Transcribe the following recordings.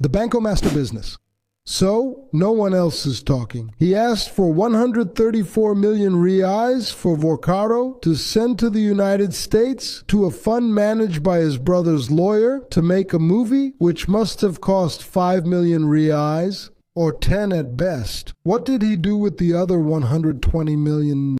The Banco master business. So, no one else is talking. He asked for 134 million reais for Vorcaro to send to the United States to a fund managed by his brother's lawyer to make a movie which must have cost 5 million reais, or 10 at best. What did he do with the other 120 million?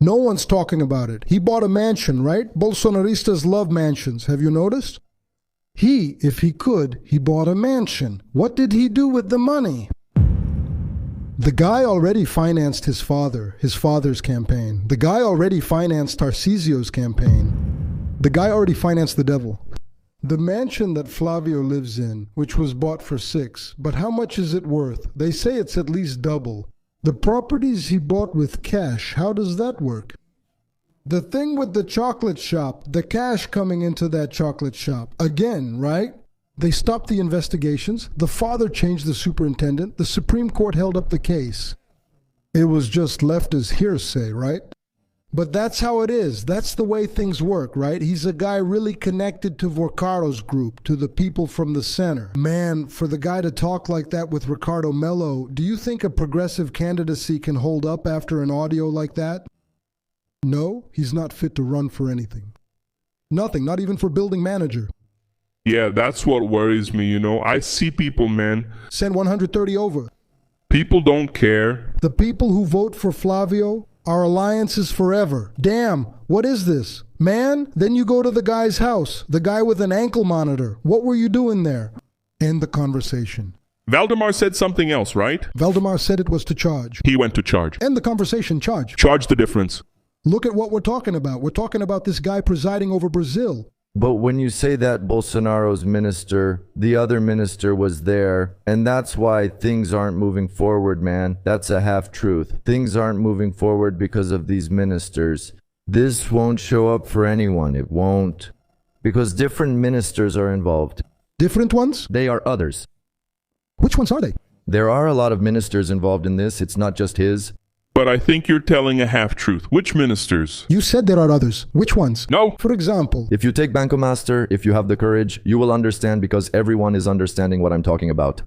No one's talking about it. He bought a mansion, right? Bolsonaristas love mansions. Have you noticed? If he could, he bought a mansion. What did he do with the money? The guy already financed his father's campaign. The guy already financed Tarcísio's campaign. The guy already financed the devil. The mansion that Flávio lives in, which was bought for 6, but how much is it worth? They say it's at least double. The properties he bought with cash, how does that work? The thing with the chocolate shop, the cash coming into that chocolate shop. Again, right? They stopped the investigations. The father changed the superintendent. The Supreme Court held up the case. It was just left as hearsay, right? But that's how it is. That's the way things work, right? He's a guy really connected to Vorcaro's group, to the people from the center. Man, for the guy to talk like that with Ricardo Mello, do you think a progressive candidacy can hold up after an audio like that? No, he's not fit to run for anything. Nothing, not even for building manager. Yeah, that's what worries me, you know. I see people, man. Send 130 over. People don't care. The people who vote for Flávio, our alliance is forever. Damn, what is this? Man, then you go to the guy's house, the guy with an ankle monitor. What were you doing there? End the conversation. Valdemar said something else, right? Valdemar said it was to charge. He went to charge. End the conversation, charge. Charge the difference. Look at what we're talking about. We're talking about this guy presiding over Brazil. But when you say that Bolsonaro's minister, the other minister was there, and that's why things aren't moving forward, man. That's a half-truth. Things aren't moving forward because of these ministers. This won't show up for anyone. It won't. Because different ministers are involved. Different ones? They are others. Which ones are they? There are a lot of ministers involved in this. It's not just his. But I think you're telling a half-truth. Which ministers? You said there are others. Which ones? No. For example, If you take Banco Master, if you have the courage, you will understand because everyone is understanding what I'm talking about.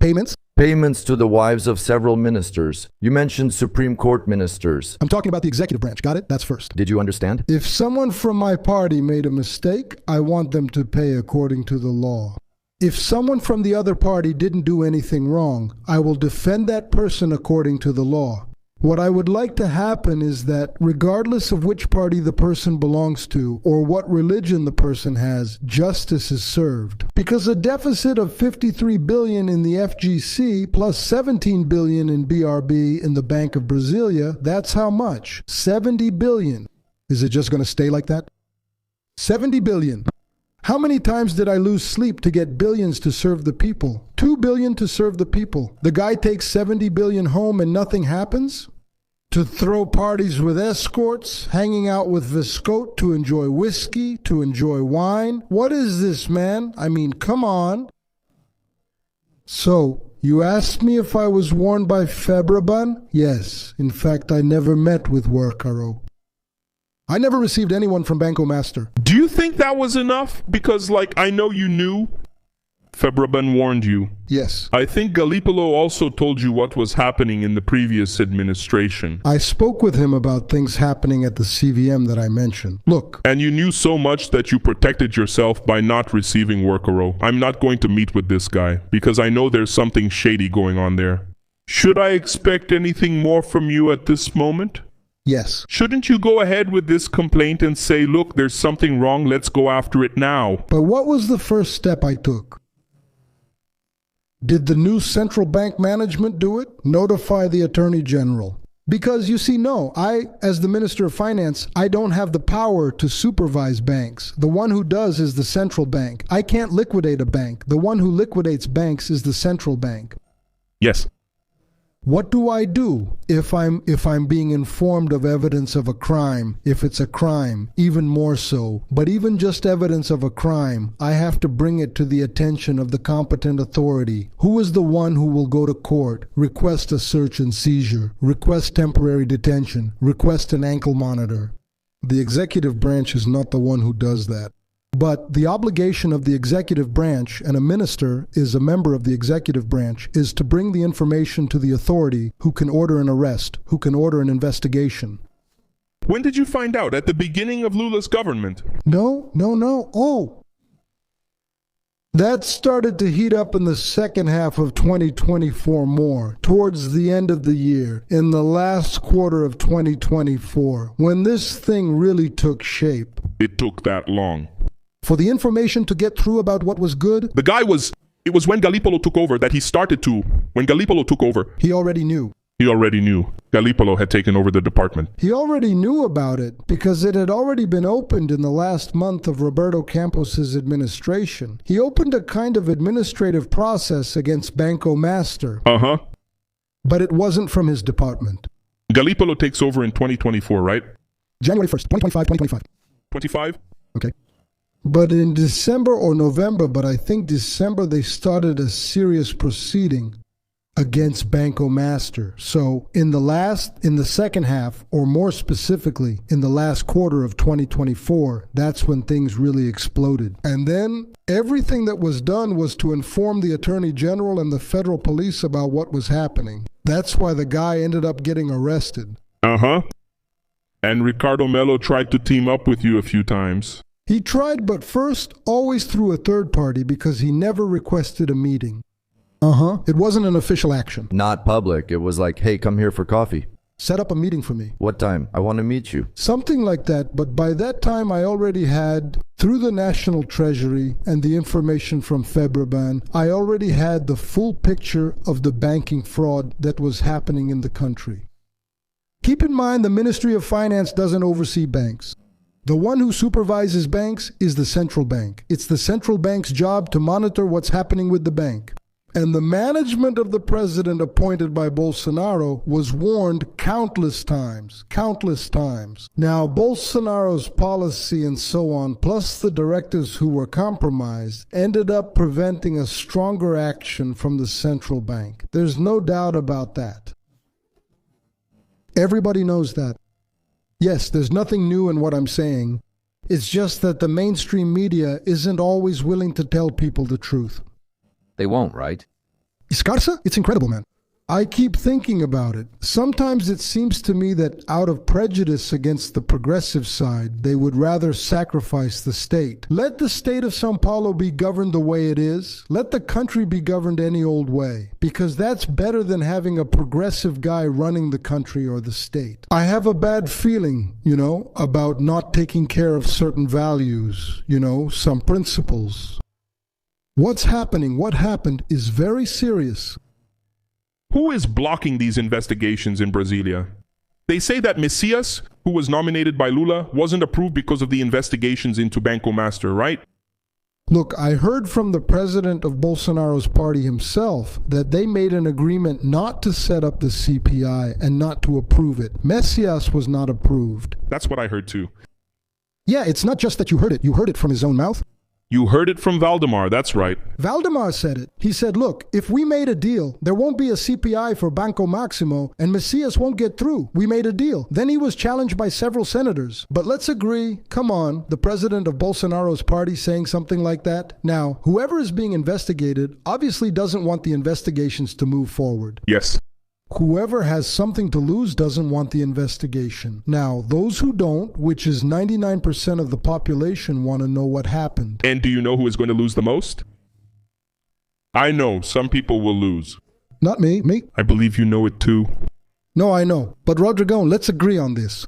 payments. Payments to the wives of several ministers. You mentioned Supreme Court ministers. I'm talking about the executive branch. Got it? That's first. Did you understand? If someone from my party made a mistake, I want them to pay according to the law. If someone from the other party didn't do anything wrong, I will defend that person according to the law. What I would like to happen is that regardless of which party the person belongs to or what religion the person has, justice is served. Because a deficit of 53 billion in the FGC plus 17 billion in BRB in the Bank of Brasilia, that's how much? 70 billion. Is it just going to stay like that? 70 billion. How many times did I lose sleep to get billions to serve the people? 2 billion to serve the people. The guy takes 70 billion home and nothing happens? To throw parties with escorts, hanging out with Viscote to enjoy whiskey, to enjoy wine. What is this, man? I mean, come on. So, you asked me if I was warned by Febraban? Yes. In fact, I never met with Workaro. I never received anyone from Banco Master. Do you think that was enough? Because, I know you knew. Febraban warned you. Yes. I think Galípolo also told you what was happening in the previous administration. I spoke with him about things happening at the CVM that I mentioned. Look. And you knew so much that you protected yourself by not receiving Workaro. I'm not going to meet with this guy, because I know there's something shady going on there. Should I expect anything more from you at this moment? Yes. Shouldn't you go ahead with this complaint and say, look, there's something wrong, let's go after it now? But what was the first step I took? Did the new central bank management do it? Notify the Attorney General. Because you see, no, as the Minister of Finance, I don't have the power to supervise banks. The one who does is the central bank. I can't liquidate a bank. The one who liquidates banks is the central bank. Yes. What do I do if I'm being informed of evidence of a crime, if it's a crime, even more so? But even just evidence of a crime, I have to bring it to the attention of the competent authority. Who is the one who will go to court, request a search and seizure, request temporary detention, request an ankle monitor? The executive branch is not the one who does that. But the obligation of the executive branch, and a minister is a member of the executive branch, is to bring the information to the authority who can order an arrest, who can order an investigation. When did you find out? At the beginning of Lula's government? No. Oh! That started to heat up in the second half of 2024 more, towards the end of the year, in the last quarter of 2024, when this thing really took shape. It took that long. For the information to get through about what was good, It was when Gallipolo took over that he started to. When Gallipolo took over, he already knew. he already knew. Gallipolo had taken over the department. He already knew about it because it had already been opened in the last month of Roberto Campos's administration. He opened a kind of administrative process against Banco Master, Uh-huh. but it wasn't from his department. Gallipolo takes over in 2024, right? January 1st, 2025. 25? Okay. But in December or November, but I think December, they started a serious proceeding against Banco Master. So in the second half, or more specifically, in the last quarter of 2024, that's when things really exploded. And then everything that was done was to inform the Attorney General and the federal police about what was happening. That's why the guy ended up getting arrested. Uh-huh. And Ricardo Mello tried to team up with you a few times. He tried, but first, always through a third party because he never requested a meeting. It wasn't an official action. Not public. It was like, hey, come here for coffee. Set up a meeting for me. What time? I want to meet you. Something like that, but by that time I already had, through the National Treasury and the information from Febraban, I already had the full picture of the banking fraud that was happening in the country. Keep in mind the Ministry of Finance doesn't oversee banks. The one who supervises banks is the central bank. It's the central bank's job to monitor what's happening with the bank. And the management of the president appointed by Bolsonaro was warned countless times. Now, Bolsonaro's policy and so on, plus the directors who were compromised, ended up preventing a stronger action from the central bank. There's no doubt about that. Everybody knows that. Yes, there's nothing new in what I'm saying. It's just that the mainstream media isn't always willing to tell people the truth. They won't, right? Escarza? It's incredible, man. I keep thinking about it. Sometimes it seems to me that out of prejudice against the progressive side, they would rather sacrifice the state. Let the state of São Paulo be governed the way it is. Let the country be governed any old way. Because that's better than having a progressive guy running the country or the state. I have a bad feeling, about not taking care of certain values, some principles. What's happening, what happened is very serious. Who is blocking these investigations in Brasilia? They say that Messias, who was nominated by Lula, wasn't approved because of the investigations into Banco Master, right? Look, I heard from the president of Bolsonaro's party himself that they made an agreement not to set up the CPI and not to approve it. Messias was not approved. That's what I heard too. Yeah, it's not just that you heard it from his own mouth. You heard it from Valdemar, that's right. Valdemar said it. He said, look, if we made a deal, there won't be a CPI for Banco Maximo and Messias won't get through. We made a deal. Then he was challenged by several senators. But let's agree, come on, the president of Bolsonaro's party saying something like that? Now, whoever is being investigated obviously doesn't want the investigations to move forward. Yes. Whoever has something to lose doesn't want the investigation. Now, those who don't, which is 99% of the population, want to know what happened. And do you know who is going to lose the most? I know, some people will lose. Not me. I believe you know it too. No, I know. But Rodrigo, let's agree on this.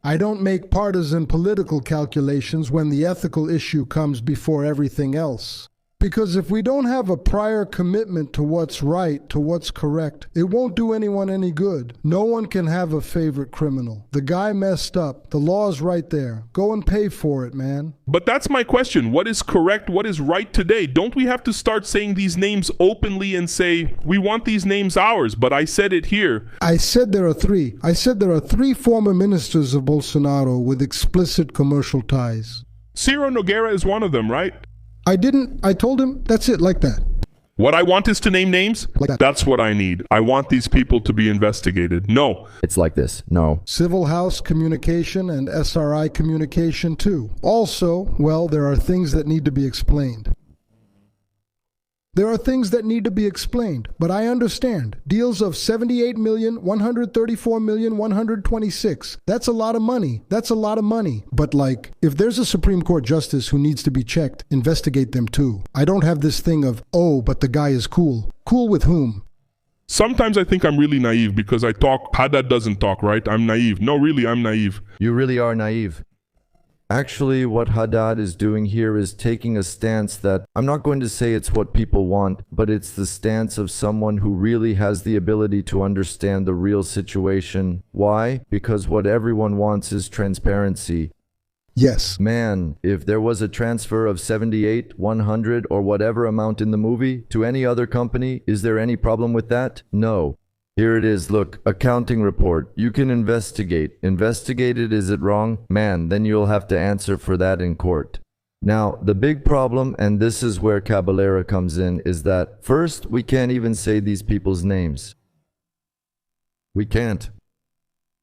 I don't make partisan political calculations when the ethical issue comes before everything else. Because if we don't have a prior commitment to what's right, to what's correct, it won't do anyone any good. No one can have a favorite criminal. The guy messed up. The law's right there. Go and pay for it, man. But that's my question. What is correct? What is right today? Don't we have to start saying these names openly and say, we want these names ours, but I said it here. I said there are three. I said there are three former ministers of Bolsonaro with explicit commercial ties. Ciro Nogueira is one of them, right? I told him, that's it, like that. What I want is to name names? Like that. That's what I need. I want these people to be investigated. No. It's like this. No. Civil House communication and SRI communication too. Also, well, there are things that need to be explained. There are things that need to be explained, but I understand. Deals of 78 million, 134 million, 126. That's a lot of money. That's a lot of money. But like, if there's a Supreme Court justice who needs to be checked, investigate them too. I don't have this thing of, oh, but the guy is cool. Cool with whom? Sometimes I think I'm really naive because I talk. Haddad doesn't talk, right? I'm naive. No, really, I'm naive. You really are naive. Actually, what Haddad is doing here is taking a stance that, I'm not going to say it's what people want, but it's the stance of someone who really has the ability to understand the real situation. Why? Because what everyone wants is transparency. Yes. Man, if there was a transfer of 78, 100, or whatever amount in the movie to any other company, is there any problem with that? No. Here it is, look, accounting report. You can investigate. Investigate it, is it wrong? Man, then you'll have to answer for that in court. Now, the big problem, and this is where Caballera comes in, is that first, we can't even say these people's names. We can't.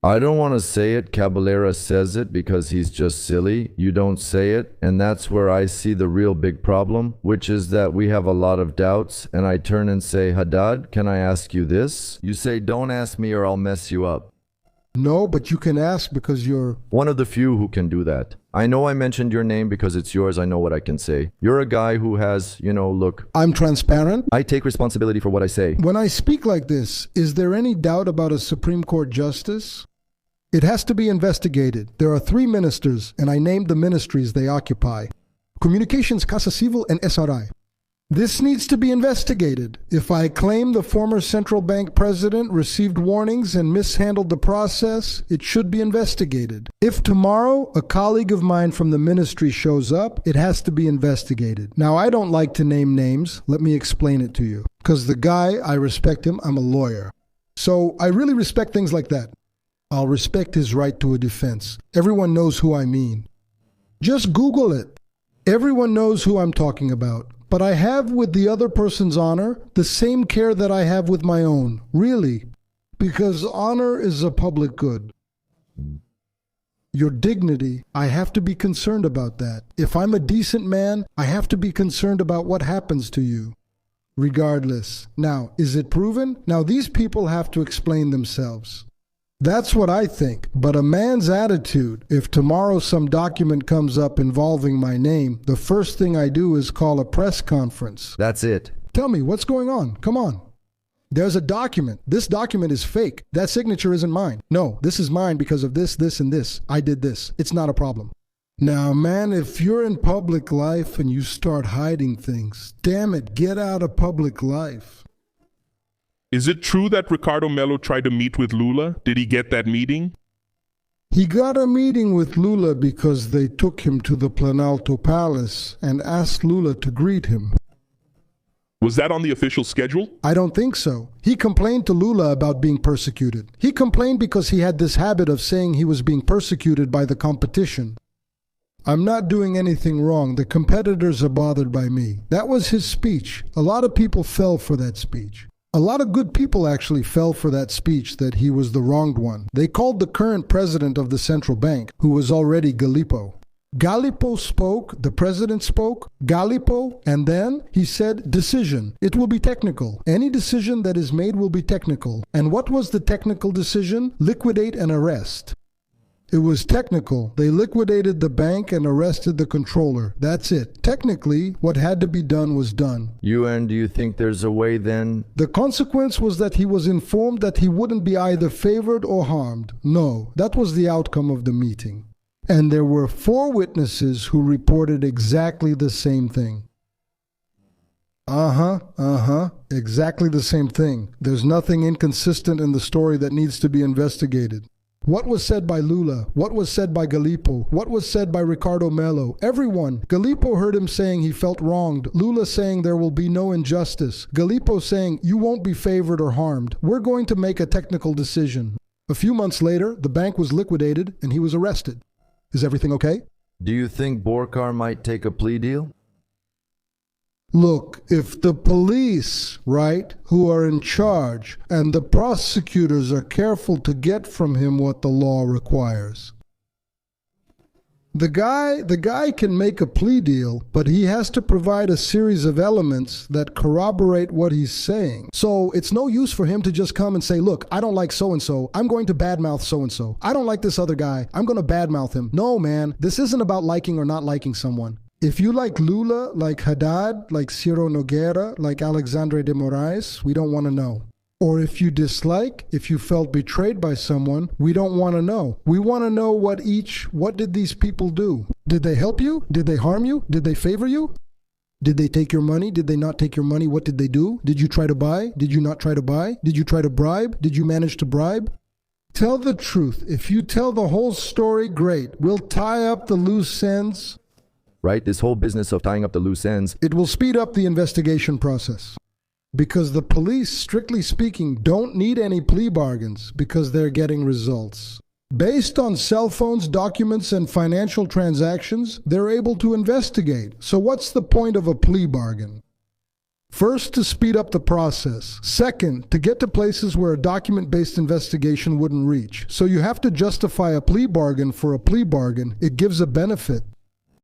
I don't want to say it, Caballera says it because he's just silly. You don't say it, and that's where I see the real big problem, which is that we have a lot of doubts, and I turn and say, Haddad, can I ask you this? You say, don't ask me or I'll mess you up. No, but you can ask because you're... One of the few who can do that. I know I mentioned your name because it's yours, I know what I can say. You're a guy who has, look... I'm transparent. I take responsibility for what I say. When I speak like this, is there any doubt about a Supreme Court justice? It has to be investigated. There are 3 ministers, and I named the ministries they occupy. Communications, Casa Civil, and SRI. This needs to be investigated. If I claim the former central bank president received warnings and mishandled the process, it should be investigated. If tomorrow a colleague of mine from the ministry shows up, it has to be investigated. Now, I don't like to name names. Let me explain it to you. Because the guy, I respect him. I'm a lawyer. So I really respect things like that. I'll respect his right to a defense. Everyone knows who I mean. Just Google it. Everyone knows who I'm talking about. But I have with the other person's honor the same care that I have with my own. Really. Because honor is a public good. Your dignity, I have to be concerned about that. If I'm a decent man, I have to be concerned about what happens to you. Regardless. Now, is it proven? Now, these people have to explain themselves. That's what I think. But a man's attitude, if tomorrow some document comes up involving my name, the first thing I do is call a press conference. That's it. Tell me, what's going on? Come on. There's a document. This document is fake. That signature isn't mine. No, this is mine because of this, this, and this. I did this. It's not a problem. Now, man, if you're in public life and you start hiding things, damn it, get out of public life. Is it true that Ricardo Mello tried to meet with Lula? Did he get that meeting? He got a meeting with Lula because they took him to the Planalto Palace and asked Lula to greet him. Was that on the official schedule? I don't think so. He complained to Lula about being persecuted. He complained because he had this habit of saying he was being persecuted by the competition. I'm not doing anything wrong. The competitors are bothered by me. That was his speech. A lot of people fell for that speech. A lot of good people actually fell for that speech that he was the wronged one. They called the current president of the central bank, who was already Gallipo. Gallipo spoke, the president spoke, Gallipo, and then he said, decision. It will be technical. Any decision that is made will be technical. And what was the technical decision? Liquidate and arrest. It was technical. They liquidated the bank and arrested the controller. That's it. Technically, what had to be done was done. Do you think there's a way then? The consequence was that he was informed that he wouldn't be either favored or harmed. No, that was the outcome of the meeting. And there were 4 witnesses who reported exactly the same thing. Exactly the same thing. There's nothing inconsistent in the story that needs to be investigated. What was said by Lula? What was said by Gallipo? What was said by Ricardo Mello? Everyone. Gallipo heard him saying he felt wronged. Lula saying there will be no injustice. Gallipo saying you won't be favored or harmed. We're going to make a technical decision. A few months later, the bank was liquidated and he was arrested. Is everything okay? Do you think Borkar might take a plea deal? Look, if the police, right, who are in charge, and the prosecutors are careful to get from him what the law requires. The guy can make a plea deal, but he has to provide a series of elements that corroborate what he's saying. So it's no use for him to just come and say, look, I don't like so-and-so. I'm going to badmouth so-and-so. I don't like this other guy. I'm going to badmouth him. No, man, this isn't about liking or not liking someone. If you like Lula, like Haddad, like Ciro Nogueira, like Alexandre de Moraes, we don't want to know. Or if you dislike, if you felt betrayed by someone, we don't want to know. We want to know what did these people do? Did they help you? Did they harm you? Did they favor you? Did they take your money? Did they not take your money? What did they do? Did you try to buy? Did you not try to buy? Did you try to bribe? Did you manage to bribe? Tell the truth. If you tell the whole story, great. We'll tie up the loose ends. Right? This whole business of tying up the loose ends. It will speed up the investigation process. Because the police, strictly speaking, don't need any plea bargains because they're getting results. Based on cell phones, documents, and financial transactions, they're able to investigate. So what's the point of a plea bargain? First, to speed up the process. Second, to get to places where a document-based investigation wouldn't reach. So you have to justify a plea bargain for a plea bargain. It gives a benefit.